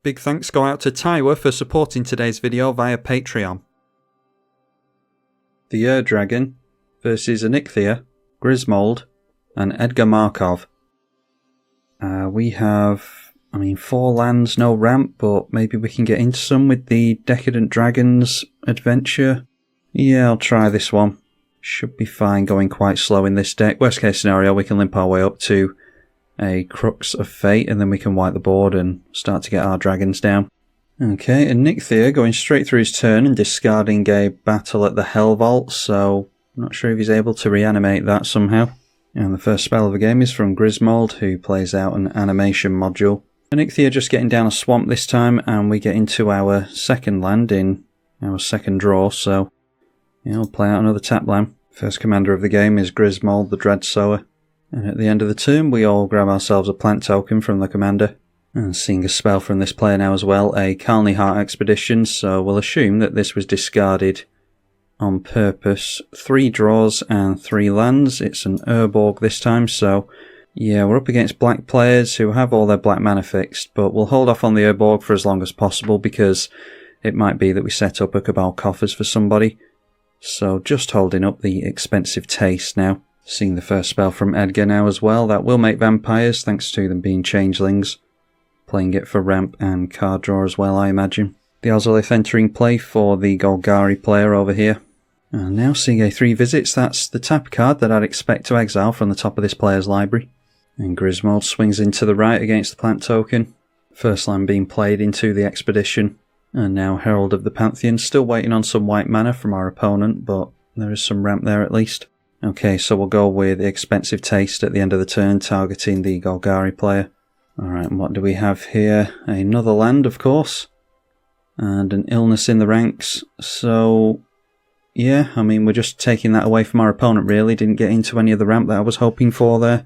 Big thanks go out to Tywa for supporting today's video via Patreon. The Eldraine versus Anikthea, Grismold and Edgar Markov. We have, 4 lands, no ramp, but maybe we can get into some with the Decadent Dragons adventure. Yeah, I'll try this one. Should be fine going quite slow in this deck. Worst case scenario, we can limp our way up to a Crux of Fate and then we can wipe the board and start to get our dragons down. Okay, Anikthea going straight through his turn and discarding a battle at the Hell Vault, so I'm not sure if he's able to reanimate that somehow. And the first spell of the game is from Grismold, who plays out an animation module. Anikthea just getting down a swamp this time, and we get into our second land in our second draw, so yeah, we'll play out another tap land. First commander of the game is Grismold, the Dreadsower. And at the end of the turn, we all grab ourselves a plant token from the commander. And seeing a spell from this player now as well, a Calny Heart Expedition, so we'll assume that this was discarded on purpose. 3 draws and 3 lands. It's an Urborg this time, so yeah, we're up against black players who have all their black mana fixed, but we'll hold off on the Urborg for as long as possible because it might be that we set up a Cabal Coffers for somebody. So just holding up the expensive taste now. Seeing the first spell from Edgar now as well. That will make vampires thanks to them being changelings. Playing it for ramp and card draw as well, I imagine. The Ozolith entering play for the Golgari player over here. And now seeing a 3 visits, that's the tap card that I'd expect to exile from the top of this player's library. And Grismold swings into the right against the plant token. First land being played into the expedition. And now Herald of the Pantheon, still waiting on some white mana from our opponent, but there is some ramp there at least. Okay, so we'll go with the expensive taste at the end of the turn, targeting the Golgari player. Alright, and what do we have here? Another land, of course. And an illness in the ranks, so yeah, we're just taking that away from our opponent really. Didn't get into any of the ramp that I was hoping for there.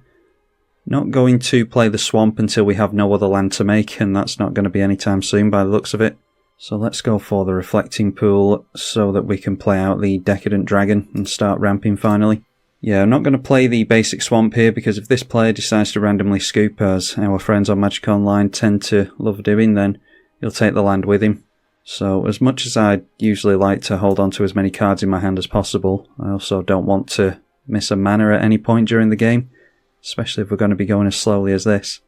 Not going to play the swamp until we have no other land to make, and that's not going to be anytime soon by the looks of it. So let's go for the Reflecting Pool so that we can play out the Decadent Dragon and start ramping finally. Yeah, I'm not going to play the basic swamp here because if this player decides to randomly scoop, as our friends on Magic Online tend to love doing, then he'll take the land with him. So as much as I'd usually like to hold on to as many cards in my hand as possible, I also don't want to miss a mana at any point during the game, especially if we're going to be going as slowly as this.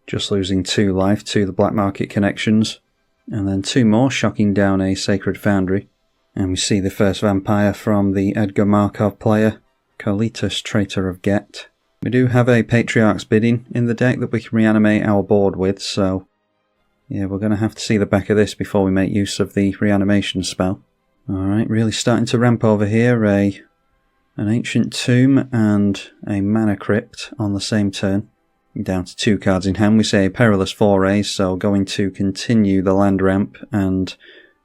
Just losing 2 life to the Black Market connections, and then 2 more shocking down a Sacred Foundry. And we see the first vampire from the Edgar Markov player, Colitus, Traitor of Get. We do have a Patriarch's Bidding in the deck that we can reanimate our board with, so yeah, we're going to have to see the back of this before we make use of the reanimation spell. Alright, really starting to ramp over here. An Ancient Tomb and a Mana Crypt on the same turn. Down to 2 cards in hand. We say Perilous Forays, so going to continue the land ramp, and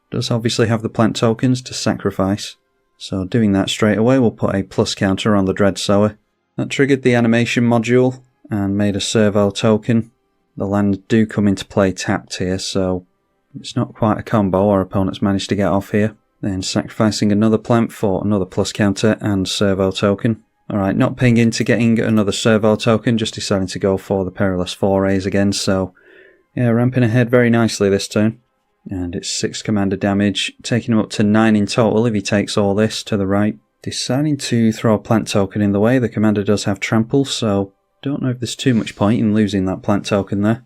does obviously have the plant tokens to sacrifice. So doing that straight away, we'll put a plus counter on the Dreadsower. That triggered the animation module and made a servo token. The lands do come into play tapped here, so it's not quite a combo our opponent's managed to get off here. Then sacrificing another plant for another plus counter and servo token. Alright, not paying into getting another servo token, just deciding to go for the Perilous Forays again, so yeah, ramping ahead very nicely this turn. And it's 6 commander damage, taking him up to 9 in total if he takes all this to the right. Deciding to throw a plant token in the way. The commander does have trample, so don't know if there's too much point in losing that plant token there.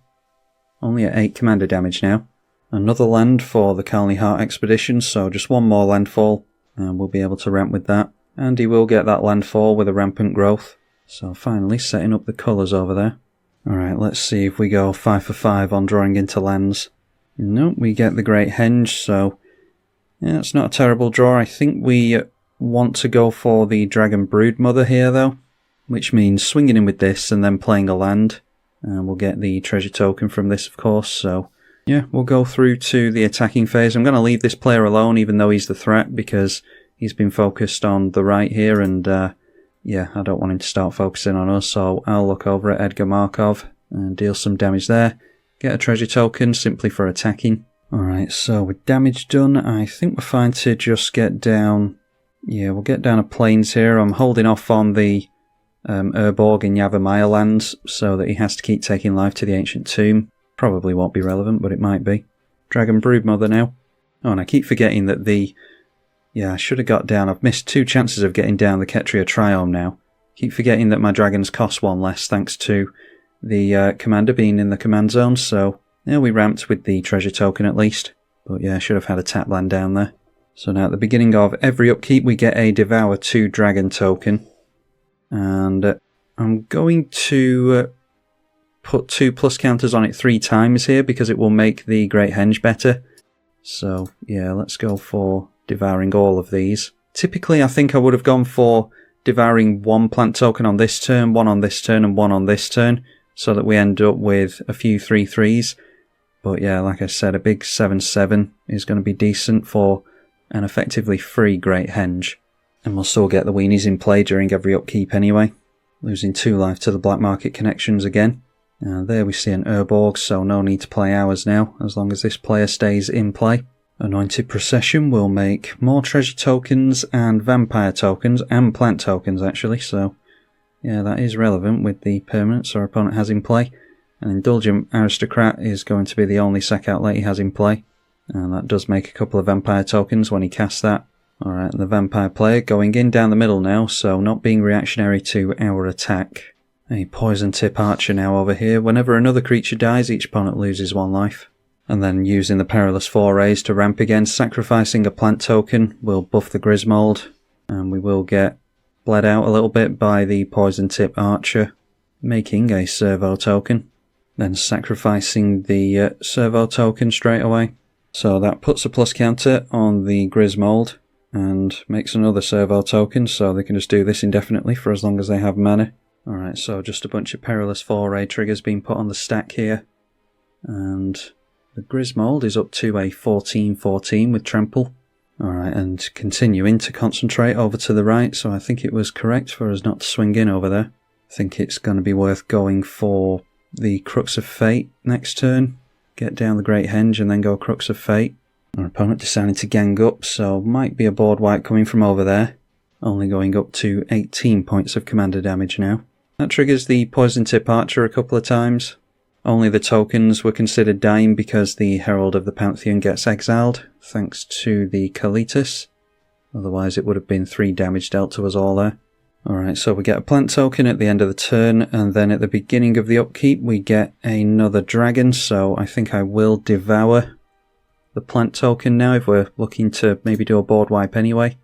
Only at 8 commander damage now. Another land for the Calny Heart Expedition, so just 1 more landfall, and we'll be able to ramp with that. And he will get that landfall with a rampant growth. So finally setting up the colours over there. Alright, let's see if we go 5 for 5 on drawing into lands. Nope, we get the Great Henge, so yeah, it's not a terrible draw. I think we want to go for the Dragon Broodmother here though, which means swinging in with this and then playing a land. And we'll get the treasure token from this, of course, so yeah, we'll go through to the attacking phase. I'm going to leave this player alone even though he's the threat because he's been focused on the right here, and yeah, I don't want him to start focusing on us, so I'll look over at Edgar Markov and deal some damage there. Get a treasure token simply for attacking. Alright, so with damage done, I think we're fine to just get down. Yeah, we'll get down a plains here. I'm holding off on the Urborg and Yavimaya lands so that he has to keep taking life to the Ancient Tomb. Probably won't be relevant, but it might be. Dragon Broodmother now. Oh, and I keep forgetting that the... Yeah, I should have got down. I've missed 2 chances of getting down the Ketria Triome now. Keep forgetting that my dragons cost 1 less thanks to the commander being in the command zone, so yeah, we ramped with the treasure token at least. But yeah, I should have had a tap land down there. So now at the beginning of every upkeep we get a Devour 2 dragon token. And I'm going to put 2 plus counters on it 3 times here because it will make the Great Henge better. So yeah, let's go for devouring all of these. Typically I think I would have gone for devouring 1 plant token on this turn, 1 on this turn and 1 on this turn, so that we end up with a few 3/3s. But yeah, like I said, a big 7/7 is going to be decent for an effectively free Great Henge. And we'll still get the weenies in play during every upkeep anyway. Losing 2 life to the black market connections again. And there we see an Urborg, so no need to play ours now, as long as this player stays in play. Anointed Procession will make more treasure tokens and vampire tokens, and plant tokens actually, so yeah, that is relevant with the permanents our opponent has in play. An Indulgent Aristocrat is going to be the only sack outlay he has in play, and that does make a couple of vampire tokens when he casts that. Alright, and the vampire player going in down the middle now, so not being reactionary to our attack. A Poison Tip Archer now over here. Whenever another creature dies, each opponent loses 1 life. And then using the Perilous Forays to ramp again, sacrificing a plant token will buff the Grismold, and we will get bled out a little bit by the Poison Tip Archer, making a Servo token. Then sacrificing the Servo token straight away. So that puts a plus counter on the Grismold, and makes another Servo token, so they can just do this indefinitely for as long as they have mana. Alright, so just a bunch of Perilous Foray triggers being put on the stack here. And the Grismold is up to a 14/14 with Trample. Alright, and continuing to concentrate over to the right, so I think it was correct for us not to swing in over there. I think it's going to be worth going for the Crux of Fate next turn. Get down the Great Henge and then go Crux of Fate. Our opponent decided to gang up, so might be a board wipe coming from over there. Only going up to 18 points of commander damage now. That triggers the Poison Tip Archer a couple of times. Only the tokens were considered dying because the Herald of the Pantheon gets exiled, thanks to the Kalitas. Otherwise it would have been 3 damage dealt to us all there. Alright, so we get a plant token at the end of the turn, and then at the beginning of the upkeep we get another dragon, so I think I will devour the plant token now if we're looking to maybe do a board wipe anyway.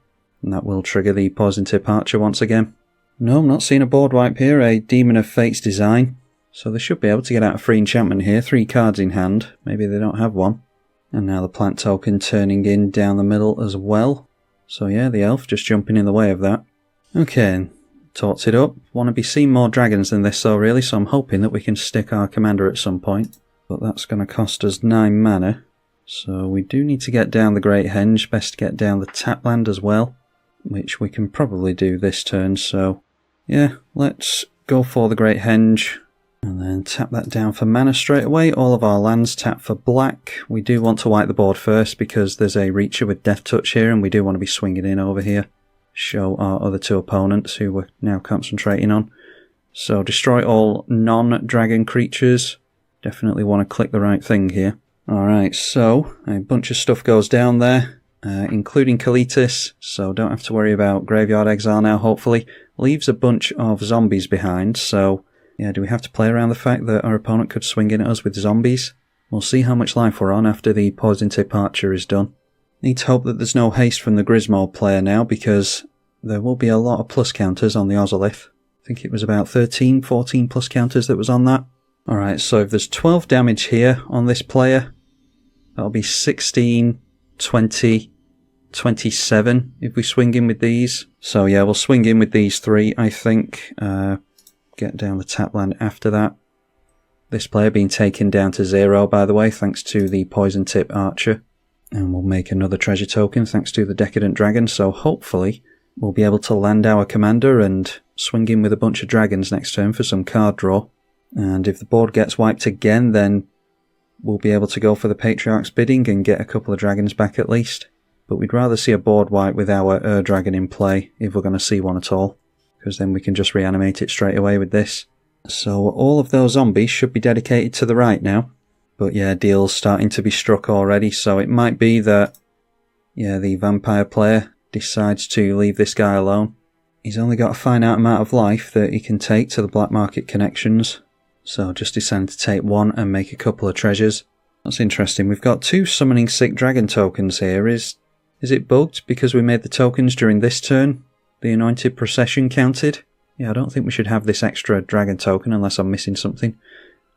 And that will trigger the Poison Tip Archer once again. No, I'm not seeing a board wipe here, a Demon of Fate's Design. So they should be able to get out a free enchantment here, 3 cards in hand. Maybe they don't have one. And now the plant token turning in down the middle as well. So yeah, the elf just jumping in the way of that. Okay, torts it up. Want to be seeing more dragons than this though really, so I'm hoping that we can stick our commander at some point. But that's going to cost us 9 mana. So we do need to get down the Great Henge, best to get down the Tapland as well. Which we can probably do this turn, so yeah, let's go for the Great Henge. And then tap that down for mana straight away. All of our lands tap for black. We do want to wipe the board first because there's a Reacher with Death Touch here and we do want to be swinging in over here. Show our other 2 opponents who we're now concentrating on. So destroy all non-dragon creatures. Definitely want to click the right thing here. Alright, so a bunch of stuff goes down there. Including Kalitas, so don't have to worry about Graveyard Exile now, hopefully. Leaves a bunch of zombies behind, so yeah, do we have to play around the fact that our opponent could swing in at us with zombies? We'll see how much life we're on after the Poison Tip Archer is done. Need to hope that there's no haste from the Grismold player now, because there will be a lot of plus counters on the Ozolith. I think it was about 13, 14 plus counters that was on that. Alright, so if there's 12 damage here on this player, that'll be 16, 20, 27 if we swing in with these. So yeah, we'll swing in with these 3, I think. Get down the Tapland after that. This player being taken down to 0, by the way, thanks to the Poison Tip Archer. And we'll make another treasure token thanks to the Decadent Dragon, so hopefully we'll be able to land our commander and swing in with a bunch of dragons next turn for some card draw. And if the board gets wiped again, then we'll be able to go for the Patriarch's bidding and get a couple of dragons back at least. But we'd rather see a board wipe with our dragon in play if we're going to see one at all, because then we can just reanimate it straight away with this. So all of those zombies should be dedicated to the right now. But yeah, deals starting to be struck already, so it might be that, yeah, the vampire player decides to leave this guy alone. He's only got a finite amount of life that he can take to the black market connections, so just decided to take one and make a couple of treasures. That's interesting. We've got 2 summoning sick dragon tokens here. Is it bugged because we made the tokens during this turn? The anointed procession counted? Yeah, I don't think we should have this extra dragon token unless I'm missing something.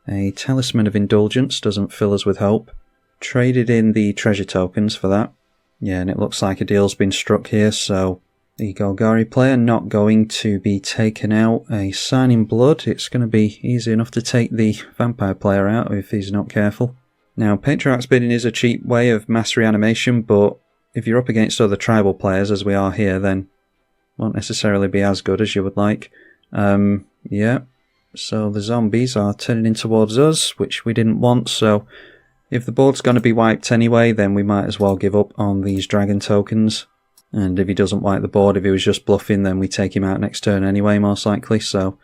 A talisman of indulgence doesn't fill us with hope. Traded in the treasure tokens for that. Yeah, and it looks like a deal's been struck here, so the Golgari player not going to be taken out. A sign in blood. It's going to be easy enough to take the vampire player out if he's not careful. Now, Patriarch's Bidding is a cheap way of mass reanimation, but if you're up against other tribal players, as we are here, then won't necessarily be as good as you would like. Yeah, so the zombies are turning in towards us, which we didn't want, so if the board's going to be wiped anyway, then we might as well give up on these dragon tokens. And if he doesn't wipe the board, if he was just bluffing, then we take him out next turn anyway, most likely, so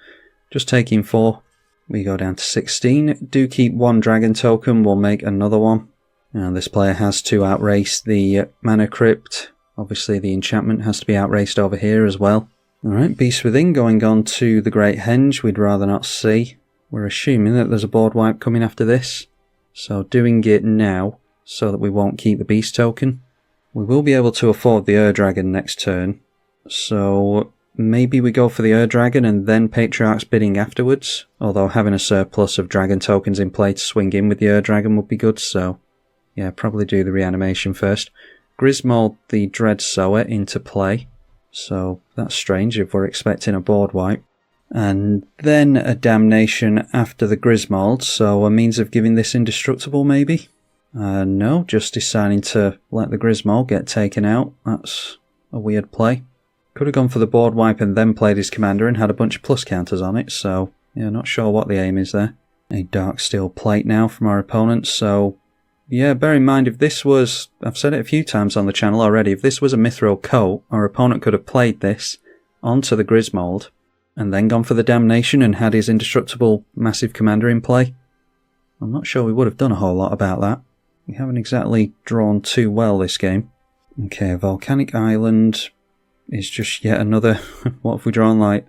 just taking 4. We go down to 16. Do keep 1 dragon token, we'll make another one. Now this player has to outrace the mana crypt. Obviously the enchantment has to be outraced over here as well. Alright, Beast Within going on to the Great Henge, we'd rather not see. We're assuming that there's a board wipe coming after this. So doing it now, so that we won't keep the Beast token. We will be able to afford the Ur Dragon next turn. So maybe we go for the Ur Dragon and then Patriarch's Bidding afterwards. Although having a surplus of dragon tokens in play to swing in with the Ur Dragon would be good, so yeah, probably do the reanimation first. Grismold the Dread Sower into play. So that's strange if we're expecting a board wipe. And then a Damnation after the Grismold, so a means of giving this indestructible maybe? No, just deciding to let the Grismold get taken out. That's a weird play. Could have gone for the board wipe and then played his commander and had a bunch of plus counters on it, so yeah, not sure what the aim is there. A Dark Steel Plate now from our opponent, so yeah, bear in mind if this was, I've said it a few times on the channel already, if this was a Mithril Coat, our opponent could have played this onto the Grismold and then gone for the Damnation and had his indestructible massive commander in play. I'm not sure we would have done a whole lot about that. We haven't exactly drawn too well this game. Okay, Volcanic Island is just yet another, what have we drawn, like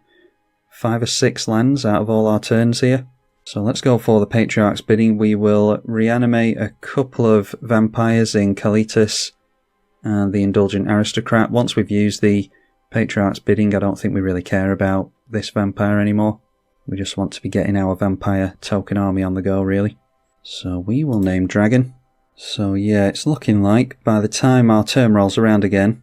5 or 6 lands out of all our turns here? So let's go for the Patriarch's Bidding. We will reanimate a couple of vampires in Kalitas and the Indulgent Aristocrat. Once we've used the Patriarch's Bidding, I don't think we really care about this vampire anymore. We just want to be getting our vampire token army on the go, really. So we will name Dragon. So yeah, it's looking like by the time our turn rolls around again,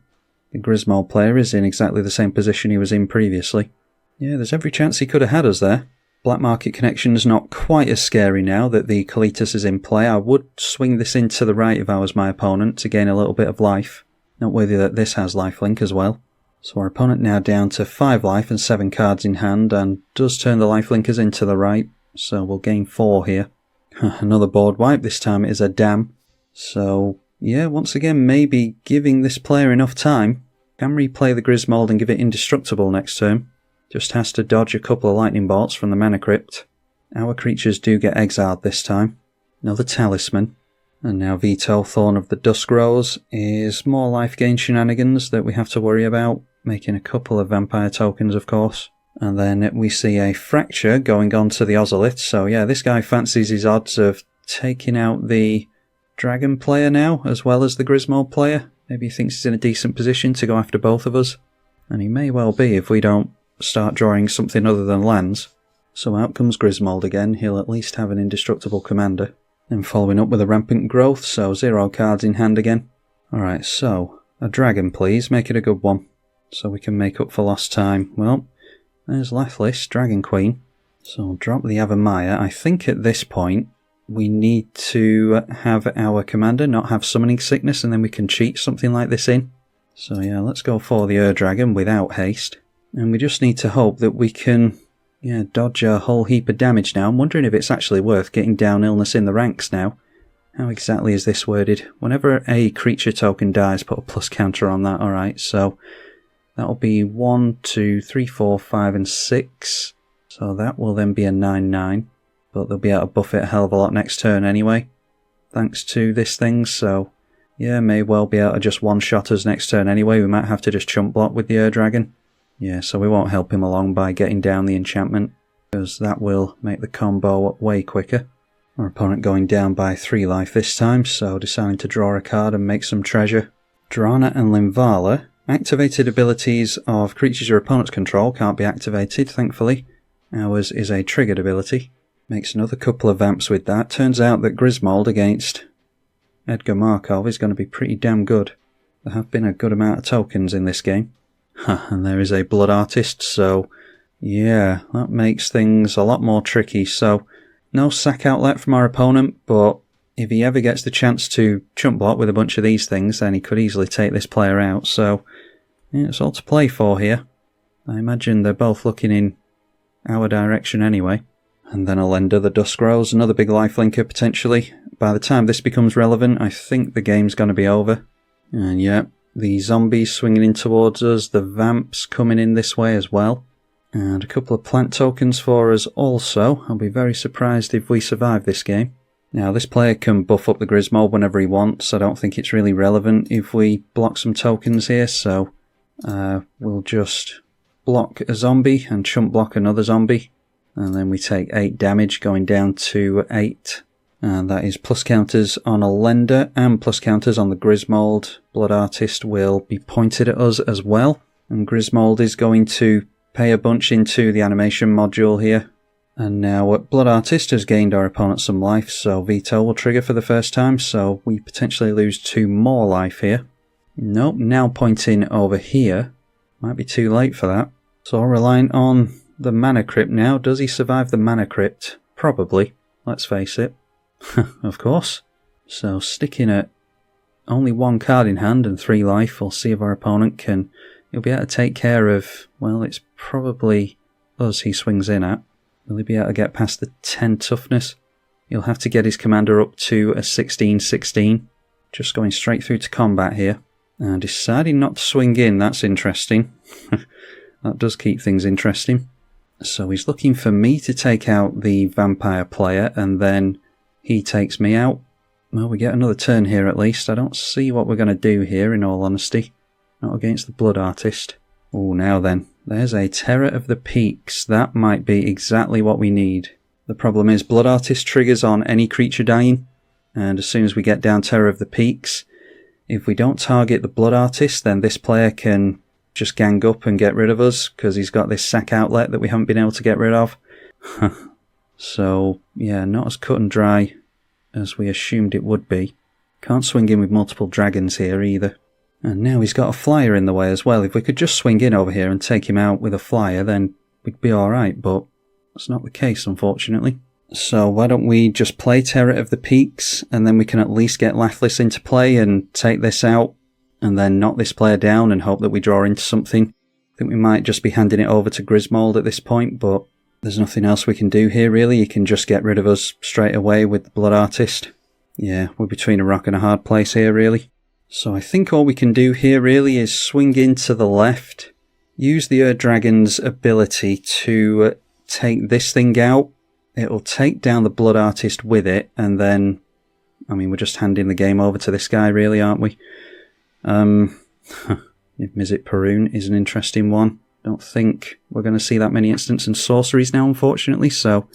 the Grismold player is in exactly the same position he was in previously. Yeah, there's every chance he could have had us there. Black market connection's not quite as scary now that the Kalitas is in play. I would swing this into the right if I was my opponent to gain a little bit of life. Noteworthy that this has lifelink as well. So our opponent now down to 5 life and 7 cards in hand and does turn the lifelinkers into the right. So we'll gain 4 here. Another board wipe, this time it is a Dam. So yeah, once again maybe giving this player enough time. Can replay the Grismold and give it indestructible next turn. Just has to dodge a couple of lightning bolts from the mana crypt. Our creatures do get exiled this time. Another talisman. And now Veto, Thorn of the Dusk Rose, is more life gain shenanigans that we have to worry about. Making a couple of vampire tokens, of course. And then we see a Fracture going on to the Ozolith. So yeah, this guy fancies his odds of taking out the Dragon player now, as well as the Grismold player. Maybe he thinks he's in a decent position to go after both of us. And he may well be if we don't start drawing something other than lands. So out comes Grismold again. He'll at least have an indestructible commander. And following up with a Rampant Growth, so 0 cards in hand again. Alright, so a dragon please, make it a good one. So we can make up for lost time. Well, there's Lathlis, Dragon Queen. So I'll drop the Avamaya. I think at this point we need to have our commander not have Summoning Sickness and then we can cheat something like this in. So yeah, let's go for the Ur Dragon without haste. And we just need to hope that we can dodge a whole heap of damage now. I'm wondering if it's actually worth getting down illness in the ranks now. How exactly is this worded? Whenever a creature token dies, put a plus counter on that. Alright, so that'll be 1, 2, 3, 4, 5 and 6. So that will then be a 9/9. But they'll be able to buff it a hell of a lot next turn anyway. thanks to this thing, so yeah, may well be able to just one-shot us next turn anyway. We might have to just chump block with the Eldraine. Yeah, so we won't help him along by getting down the enchantment, because that will make the combo way quicker. Our opponent going down by 3 life this time, so deciding to draw a card and make some treasure. Drana and Linvala. Activated abilities of creatures your opponents control can't be activated, thankfully. Ours is a triggered ability. Makes another couple of vamps with that. Turns out that Grismold against Edgar Markov is going to be pretty damn good. There have been a good amount of tokens in this game. And there is a Blood Artist, so yeah, that makes things a lot more tricky. So no sack outlet from our opponent, but if he ever gets the chance to chump block with a bunch of these things, then he could easily take this player out. So yeah, it's all to play for here. I imagine they're both looking in our direction anyway. And then I'll enter the Dusk Rose, another big lifelinker potentially. By the time this becomes relevant, I think the game's going to be over. And yeah, the zombies swinging in towards us, the vamps coming in this way as well. And a couple of plant tokens for us also. I'll be very surprised if we survive this game. Now, this player can buff up the Grismold whenever he wants. I don't think it's really relevant if we block some tokens here, so we'll just block a zombie and chump block another zombie. And then we take 8 damage, going down to 8. And that is plus counters on a lender and plus counters on the Grismold. Blood Artist will be pointed at us as well. And Grismold is going to pay a bunch into the animation module here. And now Blood Artist has gained our opponent some life, so Veto will trigger for the first time, so we potentially lose 2 more life here. Nope, now pointing over here. Might be too late for that. So relying on the Mana Crypt now. Does he survive the Mana Crypt? Probably, let's face it. Of course. So sticking at only 1 card in hand and 3 life, we'll see if our opponent can... He'll be able to take care of... Well, it's probably us he swings in at. Will he be able to get past the 10 toughness? He'll have to get his commander up to a 16-16. Just going straight through to combat here. And deciding not to swing in, that's interesting. That does keep things interesting. So he's looking for me to take out the vampire player, and then he takes me out. Well, we get another turn here at least. I don't see what we're going to do here, in all honesty. Not against the Blood Artist. Oh, now then. There's a Terror of the Peaks. That might be exactly what we need. The problem is Blood Artist triggers on any creature dying. And as soon as we get down Terror of the Peaks, if we don't target the Blood Artist, then this player can just gang up and get rid of us, because he's got this sack outlet that we haven't been able to get rid of. So, yeah, not as cut and dry as we assumed it would be. Can't swing in with multiple dragons here either. And now he's got a flyer in the way as well. If we could just swing in over here and take him out with a flyer, then we'd be alright, but that's not the case, unfortunately. So why don't we just play Terror of the Peaks, and then we can at least get Lathlis into play and take this out, and then knock this player down and hope that we draw into something. I think we might just be handing it over to Grismold at this point, but there's nothing else we can do here really. He can just get rid of us straight away with the Blood Artist. Yeah, we're between a rock and a hard place here really. So I think all we can do here really is swing into the left, use the Eldraine's ability to take this thing out. It'll take down the Blood Artist with it, and then, I mean, we're just handing the game over to this guy really, aren't we? Mizzet Perun is an interesting one. Don't think we're going to see that many instants and sorceries now, unfortunately, so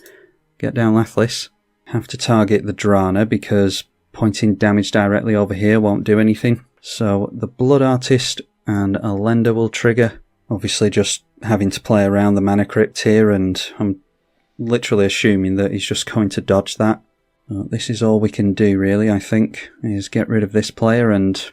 get down Lathlis. Have to target the Drana because pointing damage directly over here won't do anything. So the Blood Artist and a Lender will trigger. Obviously just having to play around the Mana Crypt here, and I'm literally assuming that he's just going to dodge that. This is all we can do really, I think, is get rid of this player and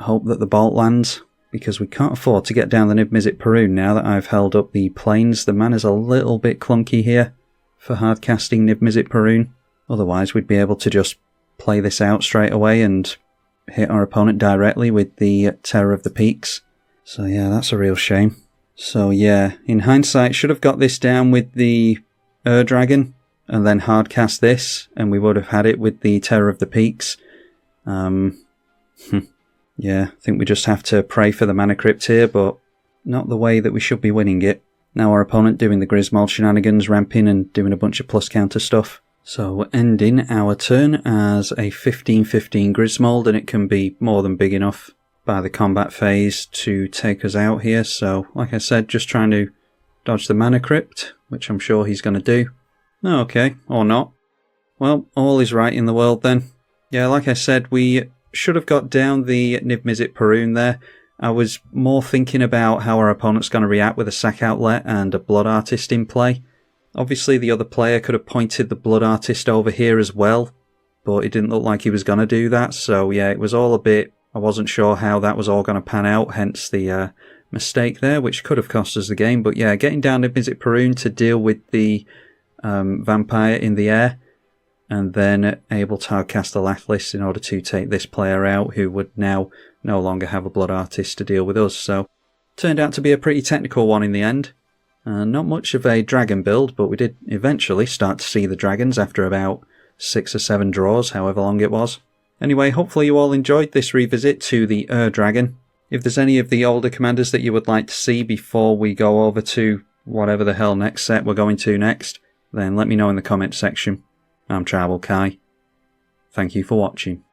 hope that the bolt lands, because we can't afford to get down the Mizzet Perun now that I've held up the planes. The mana's a little bit clunky here for hard casting Mizzet Perun. Otherwise we'd be able to just play this out straight away and hit our opponent directly with the Terror of the Peaks. So yeah, that's a real shame. So yeah, in hindsight, should have got this down with the Eldraine and then hard cast this, and we would have had it with the Terror of the Peaks. Yeah, I think we just have to pray for the Mana Crypt here, but not the way that we should be winning it. Now our opponent doing the Grismold shenanigans, ramping and doing a bunch of plus counter stuff. So ending our turn as a 15/15 Grismold, and it can be more than big enough by the combat phase to take us out here. So like I said, just trying to dodge the mana crypt, which I'm sure he's going to do. Okay, or not. Well, all is right in the world then. Yeah, like I said, we should have got down the Niv-Mizzet Parun there. I was more thinking about how our opponent's going to react with a sack outlet and a Blood Artist in play. Obviously, the other player could have pointed the Blood Artist over here as well, but it didn't look like he was going to do that. So yeah, it was all a bit... I wasn't sure how that was all going to pan out, hence the mistake there, which could have cost us the game. But yeah, getting down to Niv-Mizzet Parun to deal with the vampire in the air, and then able to cast the Lathlis in order to take this player out, who would now no longer have a Blood Artist to deal with us. So turned out to be a pretty technical one in the end. Not much of a dragon build, but we did eventually start to see the dragons after about 6 or 7 draws, however long it was. Anyway, hopefully you all enjoyed this revisit to the Dragon. If there's any of the older commanders that you would like to see before we go over to whatever the hell next set we're going to next, then let me know in the comment section. I'm tribalkai. Thank you for watching.